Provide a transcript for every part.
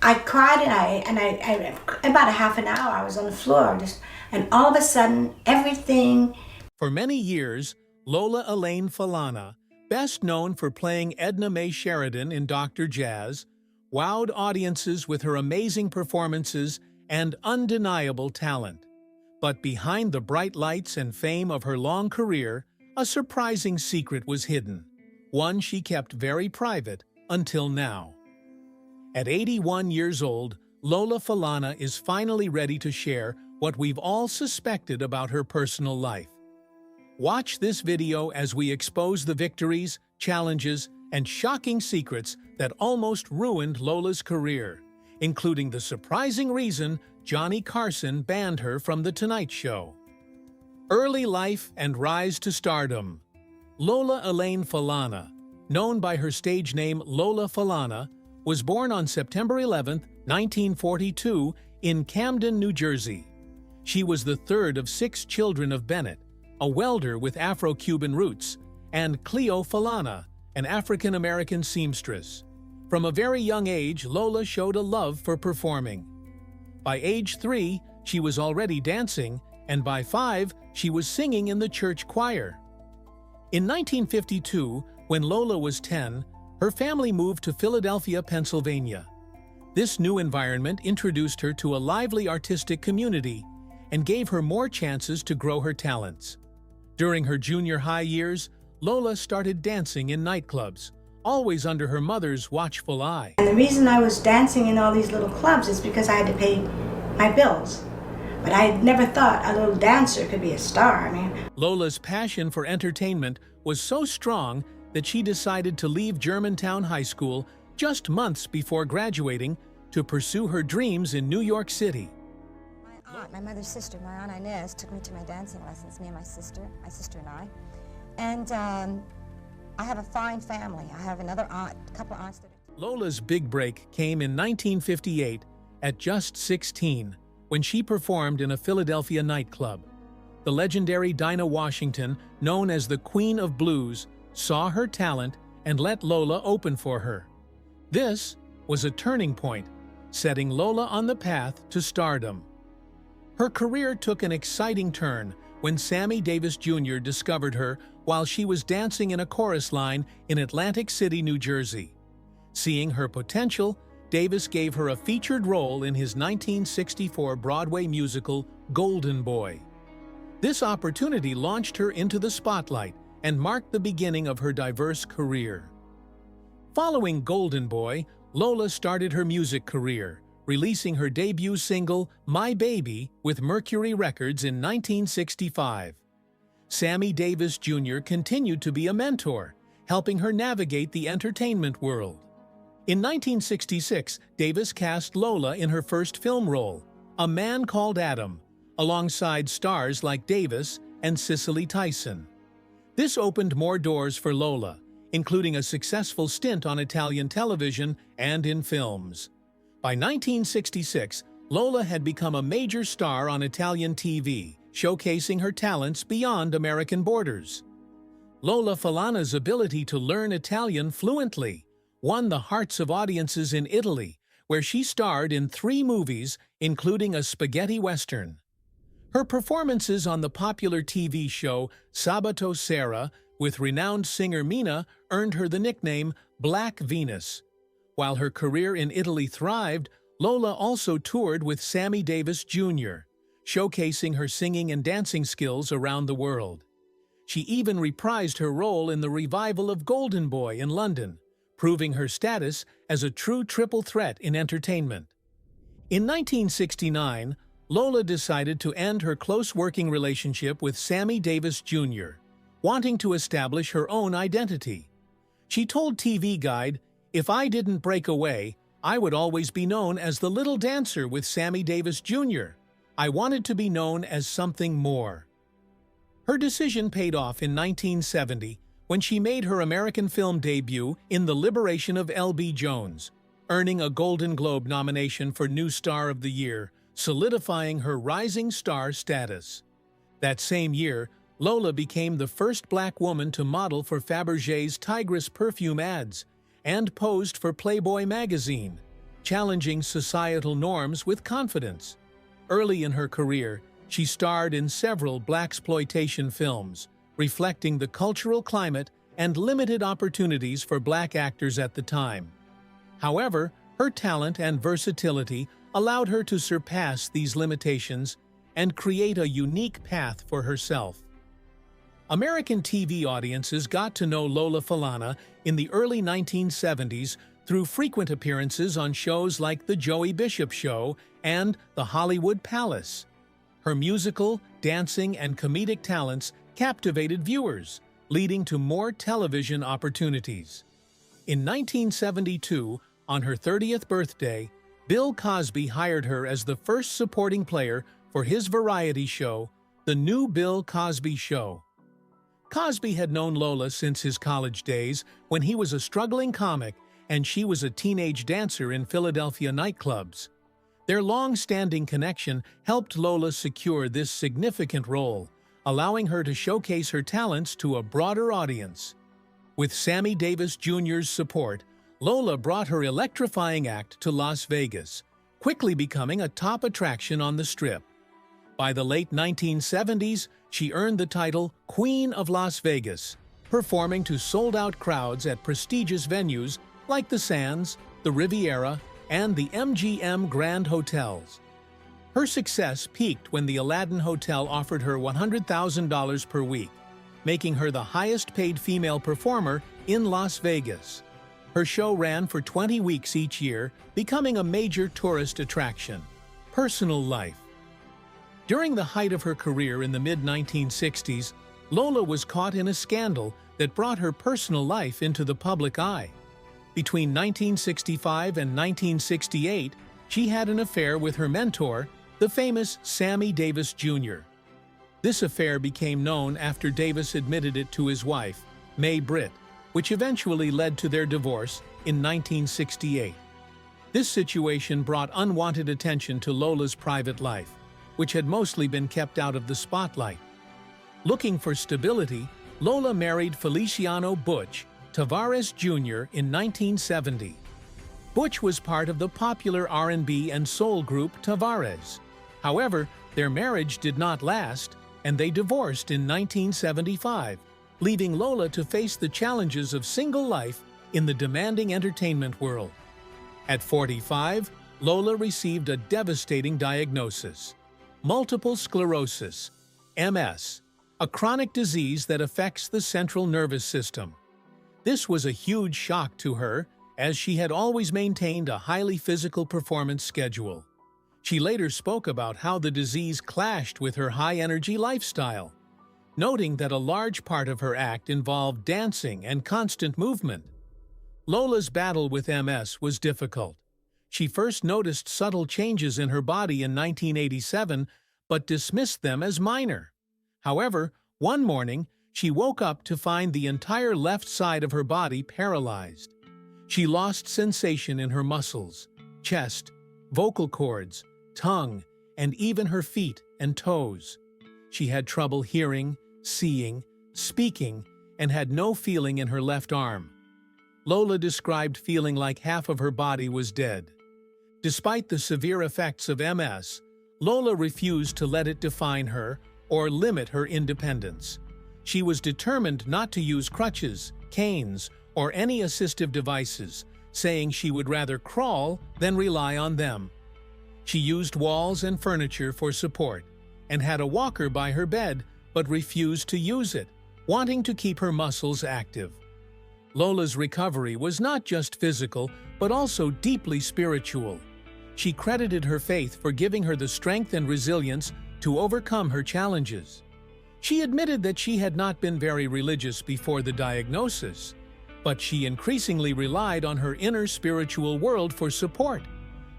I cried about a half an hour I was on the floor and all of a sudden everything. For many years, Lola Falana, best known for playing Edna Mae Sheridan in Dr. Jazz, wowed audiences with her amazing performances and undeniable talent. But behind the bright lights and fame of her long career, a surprising secret was hidden, one she kept very private until now. At 81 years old, Lola Falana is finally ready to share what we've all suspected about her personal life. Watch this video as we expose the victories, challenges, and shocking secrets that almost ruined Lola's career, including the surprising reason Johnny Carson banned her from The Tonight Show. Early life and rise to stardom. Lola Falana, known by her stage name Lola Falana, was born on September 11, 1942, in Camden, New Jersey. She was the third of 6 children of Bennett, a welder with Afro-Cuban roots, and Cleo Falana, an African-American seamstress. From a very young age, Lola showed a love for performing. By age 3, she was already dancing, and by 5, she was singing in the church choir. In 1952, when Lola was 10, her family moved to Philadelphia, Pennsylvania. This new environment introduced her to a lively artistic community and gave her more chances to grow her talents. During her junior high years, Lola started dancing in nightclubs, always under her mother's watchful eye. And the reason I was dancing in all these little clubs is because I had to pay my bills. But I had never thought a little dancer could be a star. Lola's passion for entertainment was so strong that she decided to leave Germantown High School just months before graduating to pursue her dreams in New York City. My aunt, my mother's sister, my Aunt Inez, took me to my dancing lessons, me and my sister and I. And I have a fine family. I have another aunt, a couple of aunts that are... Lola's big break came in 1958 at just 16, when she performed in a Philadelphia nightclub. The legendary Dinah Washington, known as the Queen of Blues, saw her talent and let Lola open for her. This was a turning point, setting Lola on the path to stardom. Her career took an exciting turn when Sammy Davis Jr. discovered her while she was dancing in a chorus line in Atlantic City, New Jersey. Seeing her potential, Davis gave her a featured role in his 1964 Broadway musical Golden Boy. This opportunity launched her into the spotlight and marked the beginning of her diverse career. Following Golden Boy, Lola started her music career, releasing her debut single, My Baby, with Mercury Records in 1965. Sammy Davis Jr. continued to be a mentor, helping her navigate the entertainment world. In 1966, Davis cast Lola in her first film role, A Man Called Adam, alongside stars like Davis and Cicely Tyson. This opened more doors for Lola, including a successful stint on Italian television and in films. By 1966, Lola had become a major star on Italian TV, showcasing her talents beyond American borders. Lola Falana's ability to learn Italian fluently won the hearts of audiences in Italy, where she starred in 3 movies, including a spaghetti western. Her performances on the popular TV show Sabato Sera with renowned singer Mina earned her the nickname Black Venus. While her career in Italy thrived, Lola also toured with Sammy Davis Jr., showcasing her singing and dancing skills around the world. She even reprised her role in the revival of Golden Boy in London, proving her status as a true triple threat in entertainment. In 1969, Lola decided to end her close working relationship with Sammy Davis Jr., wanting to establish her own identity. She told TV Guide, "If I didn't break away, I would always be known as the little dancer with Sammy Davis Jr. I wanted to be known as something more." Her decision paid off in 1970 when she made her American film debut in The Liberation of L.B. Jones, earning a Golden Globe nomination for New Star of the Year, solidifying her rising star status. That same year, Lola became the first Black woman to model for Fabergé's Tigress perfume ads and posed for Playboy magazine, challenging societal norms with confidence. Early in her career, she starred in several blaxploitation films, reflecting the cultural climate and limited opportunities for black actors at the time. However, her talent and versatility allowed her to surpass these limitations and create a unique path for herself. American TV audiences got to know Lola Falana in the early 1970s through frequent appearances on shows like The Joey Bishop Show and The Hollywood Palace. Her musical, dancing, and comedic talents captivated viewers, leading to more television opportunities. In 1972, on her 30th birthday, Bill Cosby hired her as the first supporting player for his variety show, The New Bill Cosby Show. Cosby had known Lola since his college days when he was a struggling comic and she was a teenage dancer in Philadelphia nightclubs. Their long-standing connection helped Lola secure this significant role, allowing her to showcase her talents to a broader audience. With Sammy Davis Jr.'s support, Lola brought her electrifying act to Las Vegas, quickly becoming a top attraction on the Strip. By the late 1970s, she earned the title Queen of Las Vegas, performing to sold-out crowds at prestigious venues like the Sands, the Riviera, and the MGM Grand Hotels. Her success peaked when the Aladdin Hotel offered her $100,000 per week, making her the highest-paid female performer in Las Vegas. Her show ran for 20 weeks each year, becoming a major tourist attraction. Personal life. During the height of her career in the mid-1960s, Lola was caught in a scandal that brought her personal life into the public eye. Between 1965 and 1968, she had an affair with her mentor, the famous Sammy Davis Jr. This affair became known after Davis admitted it to his wife, Mae Britt, which eventually led to their divorce in 1968. This situation brought unwanted attention to Lola's private life, which had mostly been kept out of the spotlight. Looking for stability, Lola married Feliciano Butch Tavares Jr. in 1970. Butch was part of the popular R&B and soul group Tavares. However, their marriage did not last, and they divorced in 1975, leaving Lola to face the challenges of single life in the demanding entertainment world. At 45, Lola received a devastating diagnosis: multiple sclerosis, MS, a chronic disease that affects the central nervous system. This was a huge shock to her, as she had always maintained a highly physical performance schedule. She later spoke about how the disease clashed with her high-energy lifestyle, noting that a large part of her act involved dancing and constant movement. Lola's battle with MS was difficult. She first noticed subtle changes in her body in 1987, but dismissed them as minor. However, one morning, she woke up to find the entire left side of her body paralyzed. She lost sensation in her muscles, chest, vocal cords, tongue, and even her feet and toes. She had trouble hearing, seeing, speaking, and had no feeling in her left arm. Lola described feeling like half of her body was dead. Despite the severe effects of MS, Lola refused to let it define her or limit her independence. She was determined not to use crutches, canes, or any assistive devices, saying she would rather crawl than rely on them. She used walls and furniture for support and had a walker by her bed, but refused to use it, wanting to keep her muscles active. Lola's recovery was not just physical, but also deeply spiritual. She credited her faith for giving her the strength and resilience to overcome her challenges. She admitted that she had not been very religious before the diagnosis, but she increasingly relied on her inner spiritual world for support,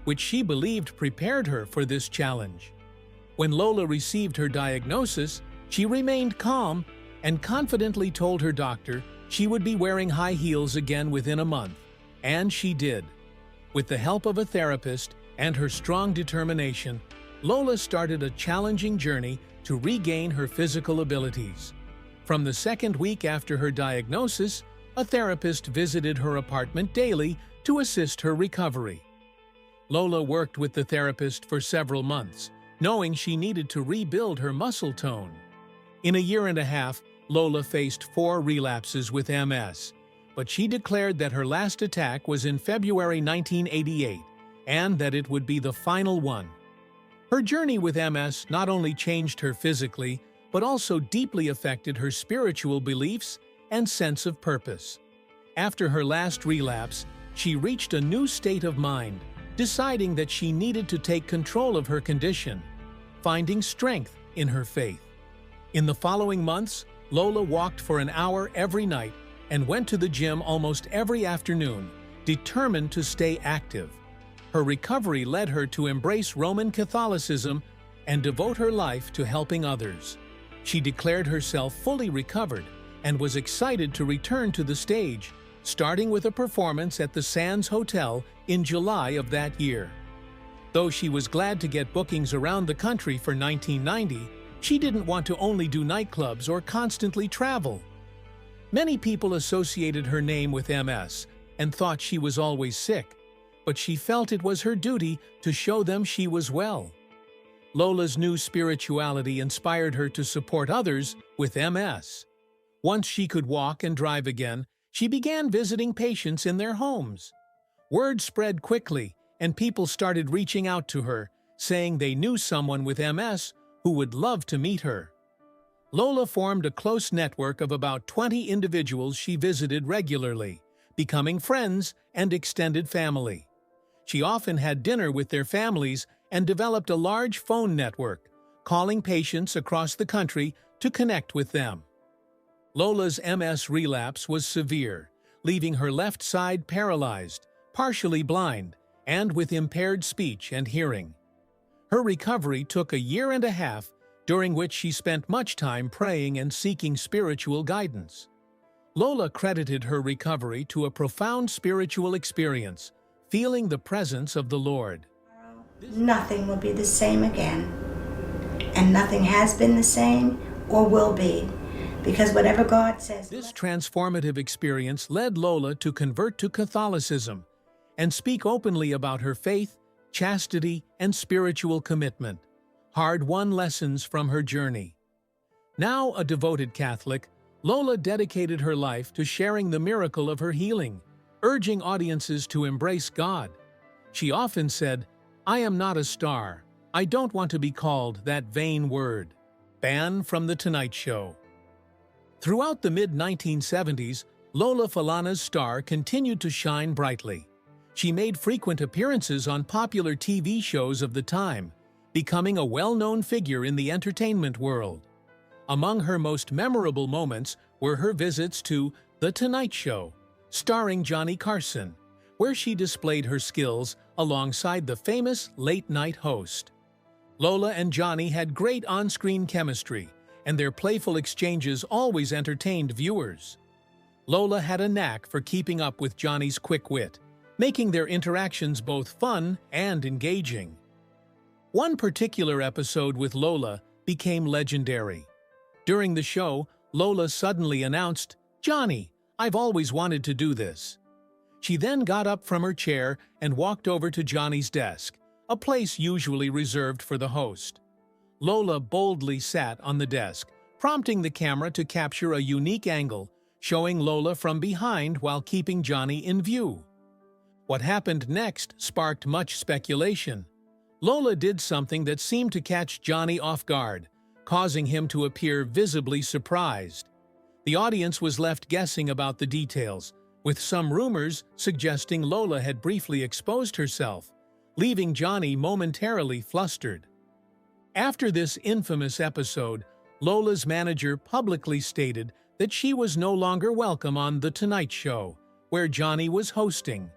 which she believed prepared her for this challenge. When Lola received her diagnosis, she remained calm and confidently told her doctor she would be wearing high heels again within a month, and she did. With the help of a therapist and her strong determination, Lola started a challenging journey to regain her physical abilities. From the second week after her diagnosis, a therapist visited her apartment daily to assist her recovery. Lola worked with the therapist for several months, knowing she needed to rebuild her muscle tone. In a year and a half, Lola faced 4 relapses with MS, but she declared that her last attack was in February 1988 and that it would be the final one. Her journey with MS not only changed her physically, but also deeply affected her spiritual beliefs and sense of purpose. After her last relapse, she reached a new state of mind, deciding that she needed to take control of her condition, finding strength in her faith. In the following months, Lola walked for an hour every night and went to the gym almost every afternoon, determined to stay active. Her recovery led her to embrace Roman Catholicism and devote her life to helping others. She declared herself fully recovered and was excited to return to the stage, starting with a performance at the Sands Hotel in July of that year. Though she was glad to get bookings around the country for 1990, she didn't want to only do nightclubs or constantly travel. Many people associated her name with MS and thought she was always sick, but she felt it was her duty to show them she was well. Lola's new spirituality inspired her to support others with MS. Once she could walk and drive again, she began visiting patients in their homes. Word spread quickly, and people started reaching out to her, saying they knew someone with MS who would love to meet her. Lola formed a close network of about 20 individuals she visited regularly, becoming friends and extended family. She often had dinner with their families and developed a large phone network, calling patients across the country to connect with them. Lola's MS relapse was severe, leaving her left side paralyzed, partially blind, and with impaired speech and hearing. Her recovery took a year and a half, during which she spent much time praying and seeking spiritual guidance. Lola credited her recovery to a profound spiritual experience, feeling the presence of the Lord. Nothing will be the same again, and nothing has been the same or will be, because whatever God says... This transformative experience led Lola to convert to Catholicism and speak openly about her faith, chastity, and spiritual commitment, hard-won lessons from her journey. Now a devoted Catholic, Lola dedicated her life to sharing the miracle of her healing, urging audiences to embrace God. She often said, "I am not a star. I don't want to be called that vain word." Ban from The Tonight Show. Throughout the mid-1970s, Lola Falana's star continued to shine brightly. She made frequent appearances on popular TV shows of the time, becoming a well-known figure in the entertainment world. Among her most memorable moments were her visits to The Tonight Show, starring Johnny Carson, where she displayed her skills alongside the famous late-night host. Lola and Johnny had great on-screen chemistry, and their playful exchanges always entertained viewers. Lola had a knack for keeping up with Johnny's quick wit, making their interactions both fun and engaging. One particular episode with Lola became legendary. During the show, Lola suddenly announced, "Johnny, I've always wanted to do this." She then got up from her chair and walked over to Johnny's desk, a place usually reserved for the host. Lola boldly sat on the desk, prompting the camera to capture a unique angle, showing Lola from behind while keeping Johnny in view. What happened next sparked much speculation. Lola did something that seemed to catch Johnny off guard, causing him to appear visibly surprised. The audience was left guessing about the details, with some rumors suggesting Lola had briefly exposed herself, leaving Johnny momentarily flustered. After this infamous episode, Lola's manager publicly stated that she was no longer welcome on The Tonight Show, where Johnny was hosting.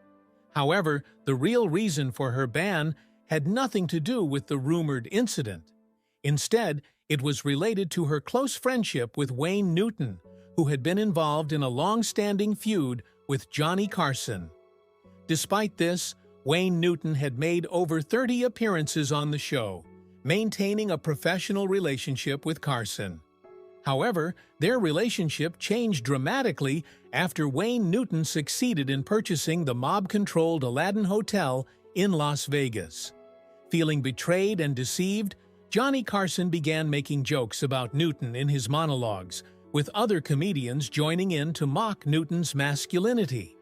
However, the real reason for her ban had nothing to do with the rumored incident. Instead, it was related to her close friendship with Wayne Newton, who had been involved in a long-standing feud with Johnny Carson. Despite this, Wayne Newton had made over 30 appearances on the show, maintaining a professional relationship with Carson. However, their relationship changed dramatically after Wayne Newton succeeded in purchasing the mob-controlled Aladdin Hotel in Las Vegas. Feeling betrayed and deceived, Johnny Carson began making jokes about Newton in his monologues, with other comedians joining in to mock Newton's masculinity.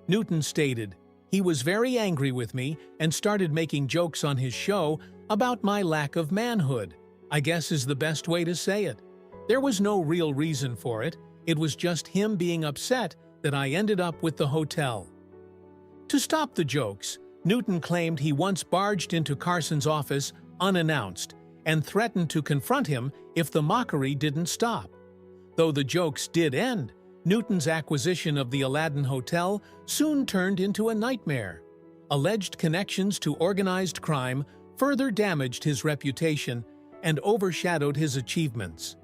Newton stated, "He was very angry with me and started making jokes on his show about my lack of manhood, I guess is the best way to say it. There was no real reason for it. It was just him being upset that I ended up with the hotel." To stop the jokes, Newton claimed he once barged into Carson's office unannounced and threatened to confront him if the mockery didn't stop. Though the jokes did end, Newton's acquisition of the Aladdin Hotel soon turned into a nightmare. Alleged connections to organized crime further damaged his reputation and overshadowed his achievements.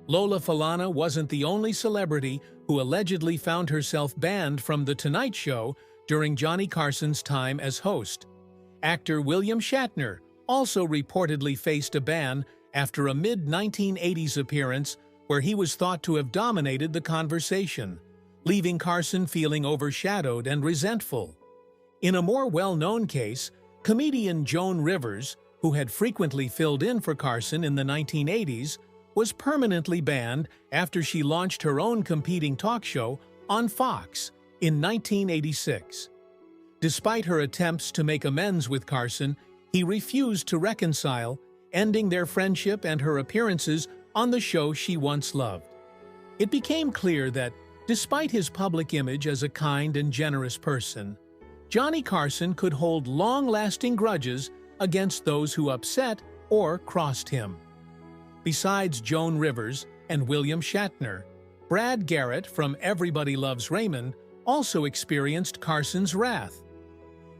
Lola Falana wasn't the only celebrity who allegedly found herself banned from The Tonight Show during Johnny Carson's time as host. Actor William Shatner also reportedly faced a ban after a mid-1980s appearance where he was thought to have dominated the conversation, leaving Carson feeling overshadowed and resentful. In a more well-known case, comedian Joan Rivers, who had frequently filled in for Carson in the 1980s, was permanently banned after she launched her own competing talk show on Fox in 1986. Despite her attempts to make amends with Carson, he refused to reconcile, ending their friendship and her appearances on the show she once loved. It became clear that, despite his public image as a kind and generous person, Johnny Carson could hold long-lasting grudges against those who upset or crossed him. Besides Joan Rivers and William Shatner, Brad Garrett from Everybody Loves Raymond also experienced Carson's wrath.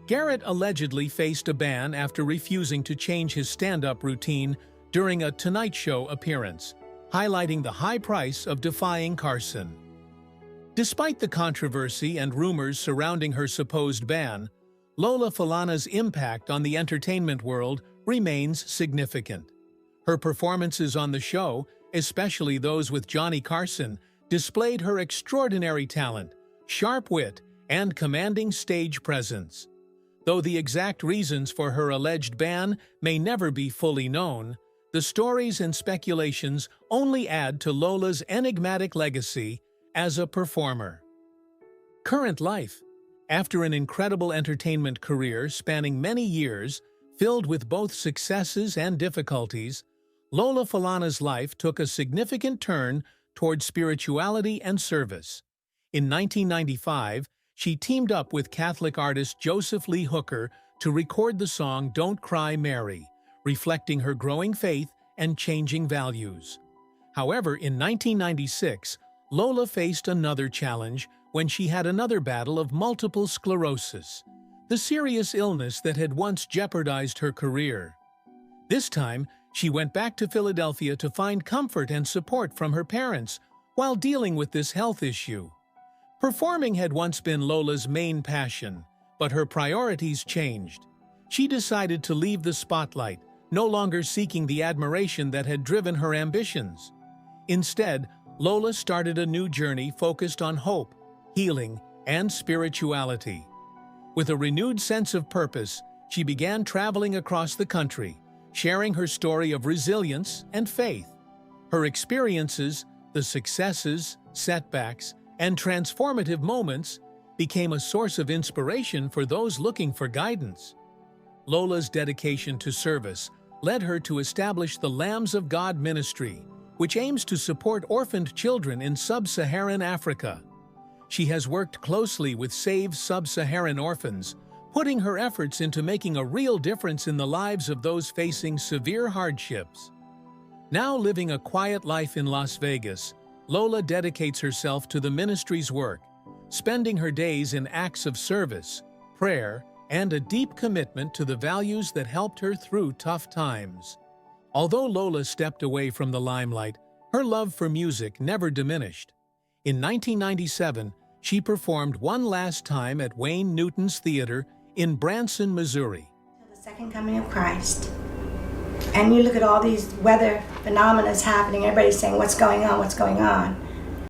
Garrett allegedly faced a ban after refusing to change his stand-up routine during a Tonight Show appearance, highlighting the high price of defying Carson. Despite the controversy and rumors surrounding her supposed ban, Lola Falana's impact on the entertainment world remains significant. Her performances on the show, especially those with Johnny Carson, displayed her extraordinary talent, sharp wit, and commanding stage presence. Though the exact reasons for her alleged ban may never be fully known, the stories and speculations only add to Lola's enigmatic legacy as a performer. Current life. After an incredible entertainment career spanning many years, filled with both successes and difficulties, Lola Falana's life took a significant turn toward spirituality and service. In 1995, she teamed up with Catholic artist Joseph Lee Hooker to record the song "Don't Cry Mary," reflecting her growing faith and changing values. However, in 1996, Lola faced another challenge when she had another battle of multiple sclerosis, the serious illness that had once jeopardized her career. This time, she went back to Philadelphia to find comfort and support from her parents while dealing with this health issue. Performing had once been Lola's main passion, but her priorities changed. She decided to leave the spotlight, no longer seeking the admiration that had driven her ambitions. Instead, Lola started a new journey focused on hope, healing, and spirituality. With a renewed sense of purpose, she began traveling across the country, sharing her story of resilience and faith. Her experiences, the successes, setbacks, and transformative moments became a source of inspiration for those looking for guidance. Lola's dedication to service led her to establish the Lambs of God ministry, which aims to support orphaned children in sub-Saharan Africa. She has worked closely with Save Sub-Saharan Orphans, putting her efforts into making a real difference in the lives of those facing severe hardships. Now living a quiet life in Las Vegas, Lola dedicates herself to the ministry's work, spending her days in acts of service, prayer, and a deep commitment to the values that helped her through tough times. Although Lola stepped away from the limelight, her love for music never diminished. In 1997, she performed one last time at Wayne Newton's Theater in Branson, Missouri. The second coming of Christ. And you look at all these weather phenomena happening, everybody's saying, what's going on, what's going on?